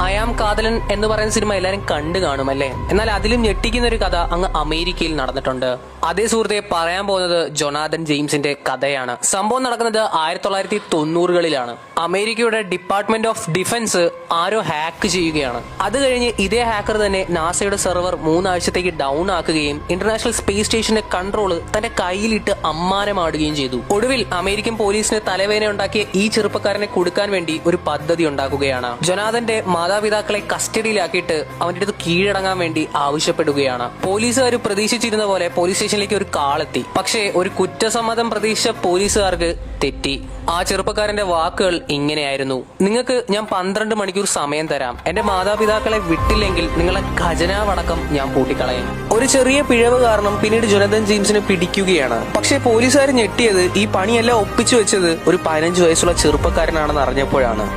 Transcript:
ആയാം കാതലൻ എന്ന് പറയുന്ന സിനിമ എല്ലാരും കണ്ടു കാണുമല്ലേ? എന്നാൽ അതിലും ഞെട്ടിക്കുന്ന ഒരു കഥ അങ്ങ് അമേരിക്കയിൽ നടന്നിട്ടുണ്ട്. അതേ സുഹൃത്തെ, പറയാൻ പോകുന്നത് ജൊനാഥൻ ജെയിംസിന്റെ കഥയാണ്. സംഭവം നടക്കുന്നത് 1990കളിലാണ്. അമേരിക്കയുടെ department of defence arrow hack ചെയ്യുകയാണ്. അത് കഴിഞ്ഞ് ഇതേ ഹാക്കർ തന്നെ നാസയുടെ സെർവർ 3 ആഴ്ചത്തേക്ക് ഡൗൺ ആക്കുകയും ഇന്റർനാഷണൽ സ്പേസ് സ്റ്റേഷന്റെ കൺട്രോള് തന്റെ കയ്യിലിട്ട് അമ്മാനമാടുകയും ചെയ്തു. ഒടുവിൽ അമേരിക്കൻ പോലീസിന് തലവേദന ഉണ്ടാക്കിയ ഈ ചെറുപ്പക്കാരനെ കൊടുക്കാൻ വേണ്ടി ഒരു പദ്ധതി ഉണ്ടാക്കുകയാണ്. ജൊനാഥന്റെ മാതാപിതാക്കളെ കസ്റ്റഡിയിലാക്കിയിട്ട് അവന്റെ അടുത്ത് കീഴടങ്ങാൻ വേണ്ടി ആവശ്യപ്പെടുകയാണ്. പോലീസുകാർ പ്രതീക്ഷിച്ചിരുന്ന പോലെ പോലീസ് സ്റ്റേഷനിലേക്ക് ഒരു കാളെത്തി. പക്ഷേ ഒരു കുറ്റസമ്മതം പ്രതീക്ഷിച്ച പോലീസുകാർക്ക് തെറ്റി. ആ ചെറുപ്പക്കാരന്റെ വാക്കുകൾ ഇങ്ങനെയായിരുന്നു: നിങ്ങൾക്ക് ഞാൻ 12 മണിക്കൂർ സമയം തരാം. എന്റെ മാതാപിതാക്കളെ വിട്ടില്ലെങ്കിൽ നിങ്ങളെ ഖജനാവടക്കം ഞാൻ പൂട്ടിക്കളയും. ഒരു ചെറിയ പിഴവ് കാരണം പിന്നീട് ജൊനാഥൻ ജെയിംസിനെ പിടിക്കുകയാണ്. പക്ഷേ പോലീസുകാർ ഞെട്ടിയത് ഈ പണിയെല്ലാം ഒപ്പിച്ചു വെച്ചത് ഒരു 15 വയസ്സുള്ള ചെറുപ്പക്കാരനാണെന്ന് അറിഞ്ഞപ്പോഴാണ്.